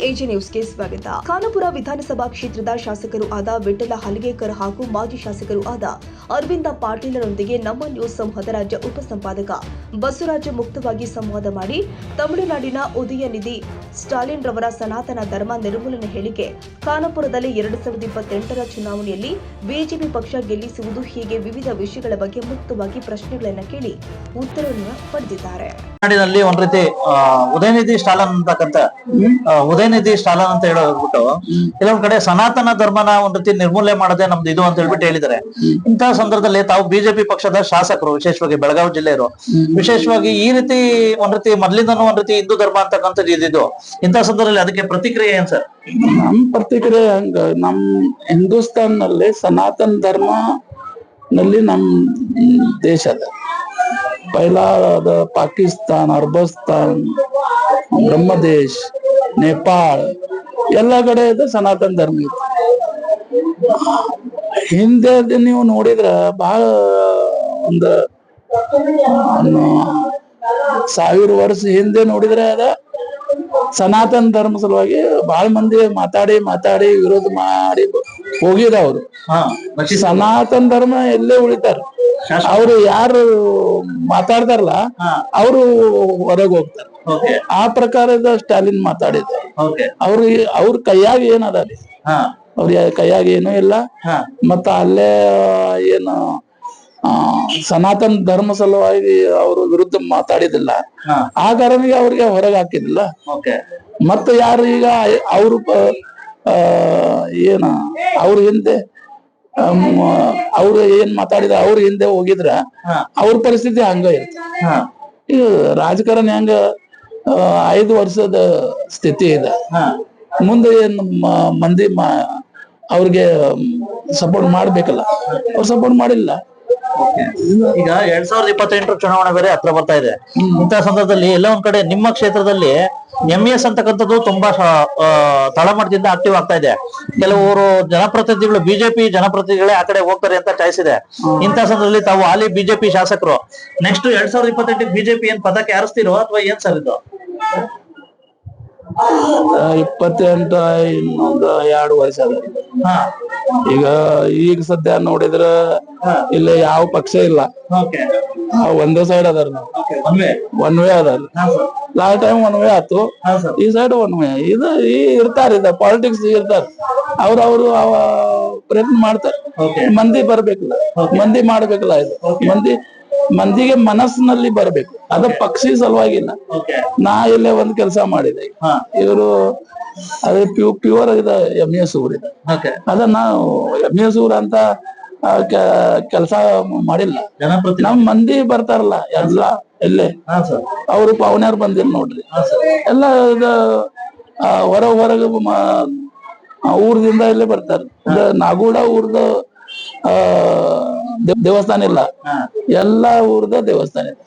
AJ ನ್ಯೂಸ್ಗೆ ಸ್ವಾಗತ. ಖಾನಾಪುರ ವಿಧಾನಸಭಾ ಕ್ಷೇತ್ರದ ಶಾಸಕರು ಆದ ವಿಠ್ಠಲ ಹಲಗೇಕರ್ ಹಾಗೂ ಮಾಜಿ ಶಾಸಕರು ಆದ ಅರವಿಂದ ಪಾಟೀಲರೊಂದಿಗೆ ನಮ್ಮ ನ್ಯೂಸ್ ಸಂವಾದ ರಾಜ್ಯ ಉಪಸಂಪಾದಕ ಬಸವರಾಜ ಮುಕ್ತವಾಗಿ ಸಂವಾದ ಮಾಡಿ ತಮಿಳುನಾಡಿನ ಉದಯನಿಧಿ ಸ್ಟಾಲಿನ್ ರವರ ಸನಾತನ ಧರ್ಮ ನಿರ್ಮೂಲನೆ ಹೇಳಿಕೆ, ಖಾನಾಪುರದಲ್ಲಿ 2028ರ ಚುನಾವಣೆಯಲ್ಲಿ ಬಿಜೆಪಿ ಪಕ್ಷ ಗೆಲ್ಲಿಸುವುದು ಹೀಗೆ ವಿವಿಧ ವಿಷಯಗಳ ಬಗ್ಗೆ ಮುಕ್ತವಾಗಿ ಪ್ರಶ್ನೆಗಳನ್ನು ಕೇಳಿ ಉತ್ತರವನ್ನು ಪಡೆದಿದ್ದಾರೆ. ನಾಡಿನಲ್ಲಿ ಒಂದ್ ರೀತಿ ಉದಯನಿಧಿ ಸ್ಟಾಲಿನ್ ಅಂತಕ್ಕಂಥ ಉದಯನಿಧಿ ಸ್ಟಾಲಿನ್ ಅಂತ ಹೇಳ್ಬಿಟ್ಟು ಕೆಲವೊಂದ್ ಕಡೆ ಸನಾತನ ಧರ್ಮನ ಒಂದ್ ರೀತಿ ನಿರ್ಮೂಲನೆ ಮಾಡದೆ ನಮ್ದು ಇದು ಅಂತ ಹೇಳ್ಬಿಟ್ಟು ಹೇಳಿದ್ದಾರೆ. ಇಂತಹ ಸಂದರ್ಭದಲ್ಲಿ ತಾವು ಬಿಜೆಪಿ ಪಕ್ಷದ ಶಾಸಕರು, ವಿಶೇಷವಾಗಿ ಬೆಳಗಾವಿ ಜಿಲ್ಲೆಯವರು, ವಿಶೇಷವಾಗಿ ಈ ರೀತಿ ಒಂದ್ ರೀತಿ ಮೊದ್ಲಿಂದನೂ ಒಂದ್ ರೀತಿ ಹಿಂದೂ ಧರ್ಮ ಅಂತಕ್ಕಂಥದ್ದು ಇದ್ದಿದ್ದು, ಇಂತಹ ಸಂದರ್ಭದಲ್ಲಿ ಅದಕ್ಕೆ ಪ್ರತಿಕ್ರಿಯೆ ಏನ್ ಸರ್? ನಮ್ ಪ್ರತಿಕ್ರಿಯೆ ಹಂಗ, ನಮ್ ಹಿಂದೂಸ್ತಾನ್ ನಲ್ಲಿ ಸನಾತನ ಧರ್ಮ ನಲ್ಲಿ ನಮ್ ದೇಶದ ಪೈಲಾ ಪಾಕಿಸ್ತಾನ್, ಅರ್ಬಸ್ತಾನ್, ಬ್ರಹ್ಮದೇಶ್, ನೇಪಾಳ ಎಲ್ಲ ಕಡೆ ಸನಾತನ ಧರ್ಮ ಇತ್ತು. ಹಿಂದೆ ನೀವು ನೋಡಿದ್ರ ಬಹಳ ಒಂದು 1000 ವರ್ಷ ಹಿಂದೆ ನೋಡಿದ್ರೆ ಅದ ಸನಾತನ ಧರ್ಮ ಸಲುವಾಗಿ ಬಹಳ ಮಂದಿ ಮಾತಾಡಿ ವಿರೋಧ ಮಾಡಿ ಹೋಗಿದ. ಅವರು ಸನಾತನ ಧರ್ಮ ಎಲ್ಲೇ ಉಳಿತಾರ, ಅವರು ಯಾರು ಮಾತಾಡ್ತಾರಲ್ಲ ಅವರು ಹೊರಗೆ ಹೋಗ್ತಾರ. ಆ ಪ್ರಕಾರದ ಸ್ಟಾಲಿನ್ ಮಾತಾಡಿದ. ಅವ್ರ ಕೈಯಾಗ ಏನದ, ಅವ್ರ ಕೈಯಾಗ ಏನೂ ಇಲ್ಲ. ಮತ್ತ ಅಲ್ಲೇ ಏನು ಸನಾತನ ಧರ್ಮ ಸಲುವಾಗಿ ಅವ್ರ ವಿರುದ್ಧ ಮಾತಾಡಿದಿಲ್ಲ. ಆ ಕಾರಣಕ್ಕೆ ಅವ್ರಿಗೆ ಹೊರಗೆ ಹಾಕಿದಿಲ್ಲ. ಮತ್ತ ಯಾರು ಈಗ ಅವರು ಏನ ಅವ್ರ ಹಿಂದೆ ಅವ್ರು ಏನ್ ಮಾತಾಡಿದ ಅವ್ರ ಹಿಂದೆ ಹೋಗಿದ್ರ ಅವ್ರ ಪರಿಸ್ಥಿತಿ ಹಂಗ ಇರುತ್ತೆ. ಈಗ ರಾಜಕಾರಣ ಹೆಂಗ 5 ವರ್ಷದ ಸ್ಥಿತಿ ಇದೆ. ಮುಂದೆ ಏನ್ ಮಂದಿ ಅವ್ರಿಗೆ ಸಪೋರ್ಟ್ ಮಾಡ್ಬೇಕಲ್ಲ, ಅವ್ರು ಸಪೋರ್ಟ್ ಮಾಡಿಲ್ಲ. ಈಗ 2028 ಚುನಾವಣೆ ಬೇರೆ ಹತ್ರ ಬರ್ತಾ ಇದೆ. ಇಂತಹ ಸಂದರ್ಭದಲ್ಲಿ ಎಲ್ಲ ಒಂದ್ ಕಡೆ ನಿಮ್ಮ ಕ್ಷೇತ್ರದಲ್ಲಿ ಎಂಇಎಸ್ ಅಂತಕ್ಕಂಥದ್ದು ತುಂಬಾ ತಳಮಟ್ಟದಿಂದ ಆಕ್ಟಿವ್ ಆಗ್ತಾ ಇದೆ. ಕೆಲವರು ಜನಪ್ರತಿನಿಧಿಗಳು, ಬಿಜೆಪಿ ಜನಪ್ರತಿನಿಧಿಗಳೇ ಆ ಕಡೆ ಹೋಗ್ತಾರೆ ಅಂತ ಚಾಯ್ಸ್ ಇದೆ. ಇಂತಹ ಸಂದರ್ಭದಲ್ಲಿ ತಾವು ಹಾಲಿ ಬಿಜೆಪಿ ಶಾಸಕರು, ನೆಕ್ಸ್ಟ್ 2028 ಬಿಜೆಪಿ ಏನ್ ಪದಕ್ಕೆ ಆರಿಸ್ತಿರೋ ಅಥವಾ ಏನ್ ಸರ್ ಇದು? 28 ಇನ್ನೊಂದು 2 ವರ್ಷ ಅದ. ಈಗ ಸದ್ಯ ನೋಡಿದ್ರ ಇಲ್ಲಿ ಯಾವ ಪಕ್ಷ ಇಲ್ಲ, ಒಂದೇ ಸೈಡ್ ಅದಾರ. ನಾವು ಒನ್ ವೇ ಅದಾರ. ಲಾಸ್ಟ್ ಟೈಮ್ ಒನ್ ವೇ ಆತು, ಈ ಸೈಡ್ ಒನ್ ವೇ. ಇದು ಇರ್ತಾರ ಪಾಲಿಟಿಕ್ಸ್ ಇರ್ತಾರ. ಅವ್ರು ಪ್ರಯತ್ನ ಮಾಡ್ತಾರ. ಮಂದಿ ಬರ್ಬೇಕಲ್ಲ, ಮಂದಿ ಮಾಡ್ಬೇಕಲ್ಲ. ಇದು ಮಂದಿಗೆ ಮನಸ್ಸಿನಲ್ಲಿ ಬರ್ಬೇಕು, ಅದ ಪಕ್ಷಿ ಸಲುವಾಗಿಲ್ಲ. ನಾ ಇಲ್ಲೇ ಒಂದ್ ಕೆಲಸ ಮಾಡಿದೆ. ಇವರು ಅದೇ ಪ್ಯೂರ್ ಆಗಿದೆ ಎಂಇಎಸ್ ಊರ್ ಇದೆ. ಅದನ್ನ ಎಂಇಎಸ್ ಊರ್ ಅಂತ ಕೆಲಸ ಮಾಡಿಲ್ಲ. ನಮ್ ಮಂದಿ ಬರ್ತಾರಲ್ಲ ಎಲ್ಲ, ಎಲ್ಲೇ ಅವ್ರು ಪಾವನ್ಯಾರು ಬಂದಿಲ್ಲ ನೋಡ್ರಿ. ಎಲ್ಲ ಹೊರಗೆ ಊರ್ದಿಂದ ಇಲ್ಲೇ ಬರ್ತಾರೆ. ನಾಗೂಡ ಊರ್ದ ದೇವಸ್ಥಾನ ಇಲ್ಲ, ಎಲ್ಲಾ ಊರ್ದ ದೇವಸ್ಥಾನ ಇದೆ.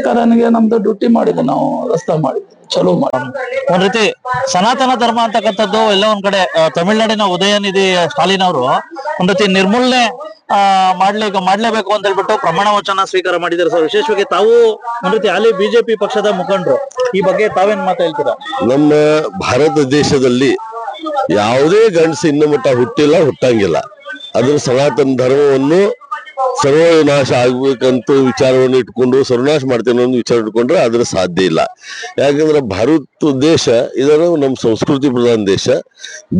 ಕಾರಣಕ್ಕೆ ನಮ್ದು ಡ್ಯೂಟಿ ಮಾಡಿದ್ವಿ, ನಾವು ರಸ್ತೆ ಮಾಡಿದ್ವಿ, ಚಲೋ ಮಾಡಿ. ಒಂದ್ ರೀತಿ ಸನಾತನ ಧರ್ಮ ಅಂತಕ್ಕಂಥದ್ದು ಎಲ್ಲ ಒಂದ್ ಕಡೆ ತಮಿಳುನಾಡಿನ ಉದಯನಿಧಿ ಸ್ಟಾಲಿನ್ ಅವರು ಒಂದ್ ರೀತಿ ನಿರ್ಮೂಲನೆ ಮಾಡ್ಲೇಬೇಕು ಅಂತ ಹೇಳ್ಬಿಟ್ಟು ಪ್ರಮಾಣ ವಚನ ಸ್ವೀಕಾರ ಮಾಡಿದ್ದಾರೆ ಸರ್. ವಿಶೇಷವಾಗಿ ತಾವು ಒಂದ್ ರೀತಿ ಹಾಲಿ ಬಿಜೆಪಿ ಪಕ್ಷದ ಮುಖಂಡರು, ಈ ಬಗ್ಗೆ ತಾವೇನ್ ಮಾತಾ ಹೇಳ್ತೀರಾ? ನಮ್ಮ ಭಾರತ ದೇಶದಲ್ಲಿ ಯಾವುದೇ ಗಂಡಸು ಇನ್ನು ಮಟ್ಟ ಹುಟ್ಟಿಲ್ಲ, ಹುಟ್ಟಂಗಿಲ್ಲ. ಅದ್ರ ಸನಾತನ ಧರ್ಮವನ್ನು ಸರ್ವನಾಶ ಆಗ್ಬೇಕಂತ ವಿಚಾರವನ್ನು ಇಟ್ಕೊಂಡು ಸರ್ವನಾಶ ಮಾಡ್ತೇನೆ ಅನ್ನೋ ವಿಚಾರ ಇಟ್ಕೊಂಡ್ರೆ ಅದ್ರ ಸಾಧ್ಯ ಇಲ್ಲ. ಯಾಕಂದ್ರೆ ಭಾರತ ದೇಶ ಇದರ ನಮ್ಮ ಸಂಸ್ಕೃತಿ ಪ್ರಧಾನ ದೇಶ.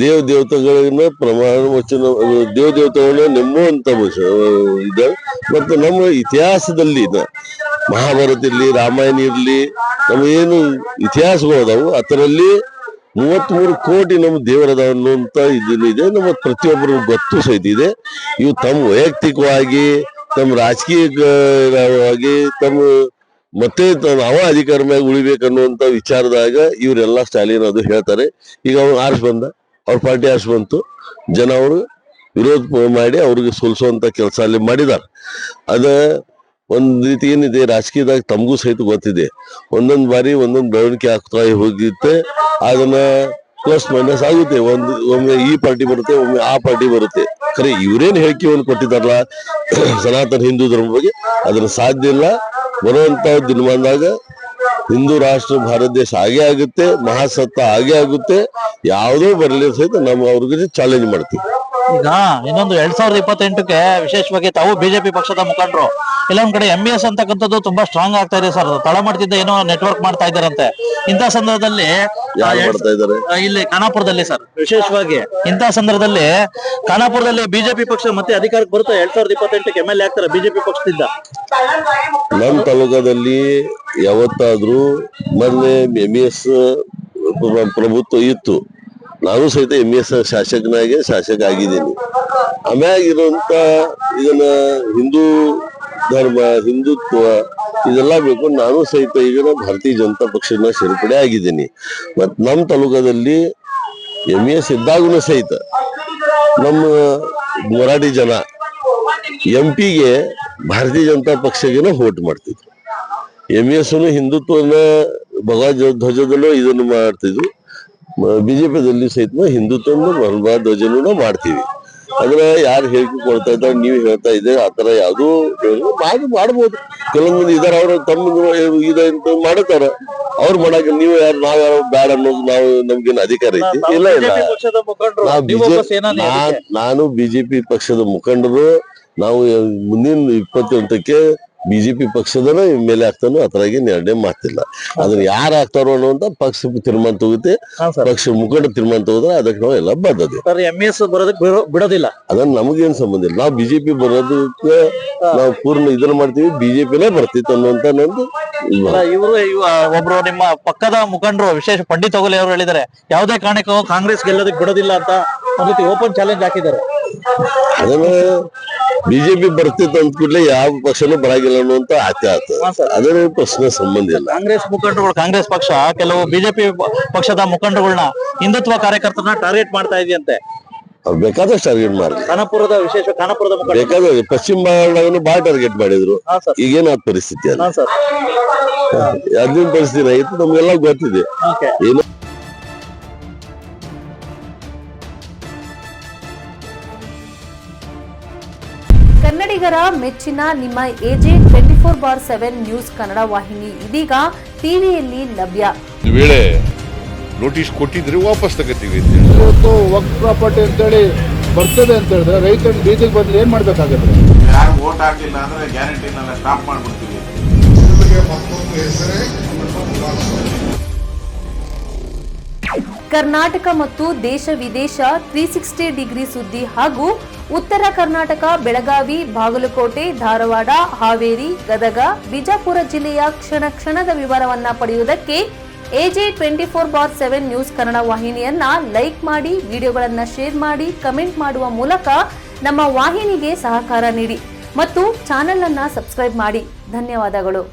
ದೇವತೆಗಳನ್ನ ಪ್ರಮಾಣ ವಚನ, ದೇವತೆಗಳನ್ನ ನೆಮ್ಮುವಂತ ಇದೆ. ಮತ್ತು ನಮ್ಮ ಇತಿಹಾಸದಲ್ಲಿ ಮಹಾಭಾರತ ಇರ್ಲಿ, ರಾಮಾಯಣ ಇರ್ಲಿ, ನಮ್ಮ ಏನು ಇತಿಹಾಸಗಳು ಅದಾವು, ಅದರಲ್ಲಿ 33 ಕೋಟಿ ನಮ್ಮ ದೇವರದಾವ ಅನ್ನುವಂತ ಇದೆ. ನಮ್ಮ ಪ್ರತಿಯೊಬ್ಬರು ಗೊತ್ತು ಸಹಿತ ಇದೆ. ಇವು ತಮ್ಮ ವೈಯಕ್ತಿಕವಾಗಿ, ತಮ್ಮ ರಾಜಕೀಯವಾಗಿ, ತಮ್ಮ ಮತ್ತೆ ಅವ ಅಧಿಕಾರ ಮ್ಯಾಗ ಉಳಿಬೇಕನ್ನುವಂತ ವಿಚಾರದಾಗ ಇವರೆಲ್ಲ ಸ್ಟಾಲಿನ್ ಅದು ಹೇಳ್ತಾರೆ. ಈಗ ಅವ್ರು ಆರ್ಸ್ ಬಂದ, ಅವ್ರ ಪಾರ್ಟಿ ಆರ್ಸ್ ಬಂತು, ಜನ ಅವರು ವಿರೋಧ ಮಾಡಿ ಅವ್ರಿಗೆ ಸೋಲಿಸುವಂತ ಕೆಲಸ ಅಲ್ಲಿ ಮಾಡಿದಾರೆ. ಅದ ಒಂದ್ ರೀತಿ ಏನಿದೆ, ರಾಜಕೀಯದಾಗ ತಮಗೂ ಸಹಿತ ಗೊತ್ತಿದೆ, ಒಂದೊಂದ್ ಬಾರಿ ಒಂದೊಂದ್ ಬೆಳವಣಿಗೆ ಆಗ್ತಾ ಹೋಗಿತ್ತೆ. ಅದನ್ನ ಪ್ಲಸ್ ಮೈನಸ್ ಆಗುತ್ತೆ. ಒಮ್ಮೆ ಈ ಪಾರ್ಟಿ ಬರುತ್ತೆ, ಒಮ್ಮೆ ಆ ಪಾರ್ಟಿ ಬರುತ್ತೆ. ಖರೆ ಇವ್ರೇನ್ ಹೇಳಿಕೆಯನ್ನು ಕೊಟ್ಟಿದಾರಲ್ಲ ಸನಾತನ ಹಿಂದೂ ಧರ್ಮ ಬಗ್ಗೆ, ಅದನ್ನ ಸಾಧ್ಯ ಇಲ್ಲ. ಬರುವಂತ ದಿನಮಾನದಾಗ ಹಿಂದೂ ರಾಷ್ಟ್ರ ಭಾರತ ದೇಶ ಆಗೇ ಆಗುತ್ತೆ, ಮಹಾಸತ್ತ ಆಗೇ ಆಗುತ್ತೆ. ಯಾವುದೋ ಬರಲಿ ಸಹಿತ ನಾವು ಅವ್ರಿಗೆ ಚಾಲೆಂಜ್ ಮಾಡ್ತೀವಿ. ಈಗ ಇನ್ನೊಂದು 2028ಕ್ಕೆ ವಿಶೇಷವಾಗಿ ತಾವು ಬಿಜೆಪಿ ಪಕ್ಷದ ಮುಖಂಡರು ಕೆಲವೊಂದ್ ಕಡೆ MES ಅಂತಕ್ಕಂಥದ್ದು ತುಂಬಾ ಸ್ಟ್ರಾಂಗ್ ಆಗ್ತಾ ಇದೆ ಸರ್. ತಳಮಟ್ಟದಿಂದ ಏನೋ ನೆಟ್ವರ್ಕ್ ಮಾಡ್ತಾ ಇದ್ದಾರಂತೆ. ಇಂಥ ಸಂದರ್ಭದಲ್ಲಿ ಯಾರು ಮಾಡ್ತಾ ಇದ್ದಾರೆ ಇಲ್ಲಿ ಖಾನಾಪುರದಲ್ಲಿ ಸರ್, ವಿಶೇಷವಾಗಿ ಇಂಥ ಸಂದರ್ಭದಲ್ಲಿ ಖಾನಾಪುರದಲ್ಲಿ ಬಿಜೆಪಿ ಪಕ್ಷ ಮತ್ತೆ ಅಧಿಕಾರಕ್ಕೆ ಬರುತ್ತೆ. 2028ಕ್ಕೆ MLA ಆಗ್ತಾರೆ ಬಿಜೆಪಿ ಪಕ್ಷದಿಂದ. ನಮ್ಮ ತಾಲೂಕದಲ್ಲಿ ಯಾವತ್ತಾದ್ರೂ ಮೊನ್ನೆ MES ಪ್ರಭುತ್ವ ಇತ್ತು. ನಾನು ಸಹಿತ MES ಶಾಸಕ ಆಗಿದ್ದೀನಿ. ಆಮ್ಯಾಗಿರುವಂತ ಇದನ್ನ ಹಿಂದೂ ಧರ್ಮ, ಹಿಂದುತ್ವ ಇದೆಲ್ಲ ಬೇಕು. ನಾನು ಸಹಿತ ಈಗ ಭಾರತೀಯ ಜನತಾ ಪಕ್ಷನ ಸೇರ್ಪಡೆ ಆಗಿದ್ದೀನಿ. ಮತ್ ನಮ್ಮ ತಾಲೂಕದಲ್ಲಿ MES ಇದ್ದಾಗೂ ಸಹಿತ ನಮ್ಮ ಮರಾಠಿ ಜನ MP ಗೆ ಭಾರತೀಯ ಜನತಾ ಪಕ್ಷಗೆನ ವೋಟ್ ಮಾಡ್ತಿದ್ರು. MES ಹಿಂದುತ್ವನ ಭಗವದ್ ಧ್ವಜದಲ್ಲೂ ಇದನ್ನು ಮಾಡ್ತಿದ್ರು. ಬಿಜೆಪಿದಲ್ಲಿ ಸಹಿತ ಹಿಂದುತ್ವವನ್ನು ಭಗವದ್ ಧ್ವಜನೂ ಮಾಡ್ತೀವಿ. ಅದ್ರ ಯಾರು ಹೇಳಿಕೆ ಕೊಡ್ತಾ ಇದ್ದಾರೆ, ನೀವು ಹೇಳ್ತಾ ಇದ್ದೀರಿ ಆತರ ಯಾವ್ದು ಮಾಡ್ಬೋದು. ಕೆಲವೊಂದು ಇದಾರೆ ಅವ್ರ ತಮ್ಮ ಇದಂತ ಮಾಡತಾರ. ಅವ್ರು ಮಾಡಕ್ಕೆ ನೀವು ಯಾರು ನಾವ್ ಯಾರು ಬ್ಯಾಡ ಅನ್ನೋದು ನಾವು ನಮ್ಗೇನು ಅಧಿಕಾರ ಐತಿ? ಇಲ್ಲ ನಾನು ಬಿಜೆಪಿ ಪಕ್ಷದ ಮುಖಂಡರು. ನಾವು ಮುಂದಿನ 28ಕ್ಕೆ ಬಿಜೆಪಿ ಪಕ್ಷದನ MLA ಆಗ್ತಾನೋ ಅದ್ರಾಗೆ ನಿರ್ಣಯ ಮಾಡ್ತಿಲ್ಲ. ಅದನ್ನ ಯಾರು ಆಗ್ತಾರೋ ಅನ್ನುವಂತ ಪಕ್ಷ ತೀರ್ಮಾನ ತಗೋತೆ. ಪಕ್ಷ ಮುಖಂಡ ತೀರ್ಮಾನ ತಗೋದ್ರೆ ಅದಕ್ಕೆ ನಾವು ಎಲ್ಲ ಬದ್ಧತೆ. MES ಬರೋದಕ್ಕೆ ಬಿಡೋದಿಲ್ಲ. ಅದನ್ನ ನಮಗೇನ್ ಸಂಬಂಧ ಇಲ್ಲ. ನಾವು ಬಿಜೆಪಿ ಬರೋದಕ್ಕೆ ನಾವು ಪೂರ್ಣ ಇದನ್ನ ಮಾಡ್ತೀವಿ. ಬಿಜೆಪಿನೇ ಬರ್ತಿತ್ತು ಅನ್ನುವಂತ ನಂದು. ಇವರು ಒಬ್ರು ನಿಮ್ಮ ಪಕ್ಕದ ಮುಖಂಡರು ವಿಶೇಷ ಪಂಡಿತ್ ತೊಗಲಿ ಅವರು ಹೇಳಿದ್ದಾರೆ, ಯಾವುದೇ ಕಾರಣಕ್ಕೂ ಕಾಂಗ್ರೆಸ್ ಗೆಲ್ಲೋದಕ್ಕೆ ಬಿಡೋದಿಲ್ಲ ಅಂತ ಒಂದು ರೀತಿ ಓಪನ್ ಚಾಲೆಂಜ್ ಹಾಕಿದ್ದಾರೆ. ಅದನ್ನ ಬಿಜೆಪಿ ಬರ್ತಿತ್ತು ಅಂದ ಕೂಡಲೇ ಯಾವ ಪಕ್ಷನೂ ಬರಾಗಿಲ್ಲ ಅನ್ನುವಂತ ಆಚೆ ಆತ. ಅದರ ಪ್ರಶ್ನೆ ಸಂಬಂಧ ಇಲ್ಲ. ಕಾಂಗ್ರೆಸ್ ಮುಖಂಡರುಗಳು, ಕಾಂಗ್ರೆಸ್ ಪಕ್ಷ ಕೆಲವು ಬಿಜೆಪಿ ಪಕ್ಷದ ಮುಖಂಡರುಗಳನ್ನ ಹಿಂದುತ್ವ ಕಾರ್ಯಕರ್ತರನ್ನ ಟಾರ್ಗೆಟ್ ಮಾಡ್ತಾ ಇದೆಯಂತೆ. ಅವ್ರು ಬೇಕಾದಷ್ಟು ಟಾರ್ಗೆಟ್ ಮಾಡಿ ಖಾನಾಪುರದ ಮುಖಂಡ ಬೇಕಾದ್ರೆ ಪಶ್ಚಿಮ ಬಂಗಾಳದಾಗೂ ಬಾಳ ಟಾರ್ಗೆಟ್ ಮಾಡಿದ್ರು. ಈಗೇನಾದ ಪರಿಸ್ಥಿತಿ ಅದ ಅಲ್ಲಿನ ಪರಿಸ್ಥಿತಿ ಆಯ್ತು ನಮ್ಗೆಲ್ಲ ಗೊತ್ತಿದೆ. ಏನು ಕನ್ನಡಿಗರ ಮೆಚ್ಚಿನ ನಿಮ್ಮ AJ 24/7 ನ್ಯೂಸ್ ಕನ್ನಡ ವಾಹಿನಿ ಇದೀಗ ಟಿವಿಯಲ್ಲಿ ಲಭ್ಯ. ವೇಳೆ ನೋಟಿಸ್ ಕೊಟ್ಟಿದ್ರೆ ವಾಪಸ್ ತಗೋತೀವಿ. ಇವತ್ತು ವಕ್ಫ್ ಪ್ರಾಪರ್ಟಿ ಅಂತೇಳಿ ಬರ್ತದೆ ಅಂತ ಹೇಳಿದ್ರೆ ರೈತರು ಬೀದಿಗೆ ಬಂದ್ರೆ ಏನ್ ಮಾಡ್ಬೇಕಾಗುತ್ತೆ? ಯಾರು ವೋಟ್ ಹಾಕಲಿಲ್ಲ ಅಂದ್ರೆ ಗ್ಯಾರಂಟಿನೆಲ್ಲ ಸ್ಟಾಪ್ ಮಾಡ್ಬಿಡ್ತೀವಿ. ಕರ್ನಾಟಕ ಮತ್ತು ದೇಶ ವಿದೇಶ 360 ಡಿಗ್ರಿ ಸುದ್ದಿ ಹಾಗೂ ಉತ್ತರ ಕರ್ನಾಟಕ, ಬೆಳಗಾವಿ, ಬಾಗಲಕೋಟೆ, ಧಾರವಾಡ, ಹಾವೇರಿ, ಗದಗ, ಬಿಜಾಪುರ ಜಿಲ್ಲೆಯ ಕ್ಷಣ ಕ್ಷಣದ ವಿವರವನ್ನ ಪಡೆಯುವುದಕ್ಕೆ AJ 24/7 ನ್ಯೂಸ್ ಕನ್ನಡ ವಾಹಿನಿಯನ್ನ ಲೈಕ್ ಮಾಡಿ, ವಿಡಿಯೋಗಳನ್ನ ಶೇರ್ ಮಾಡಿ, ಕಮೆಂಟ್ ಮಾಡುವ ಮೂಲಕ ನಮ್ಮ ವಾಹಿನಿಗೆ ಸಹಕಾರ ನೀಡಿ ಮತ್ತು ಚಾನೆಲ್ ಅನ್ನ ಸಬ್ಸ್ಕ್ರೈಬ್ ಮಾಡಿ. ಧನ್ಯವಾದಗಳು.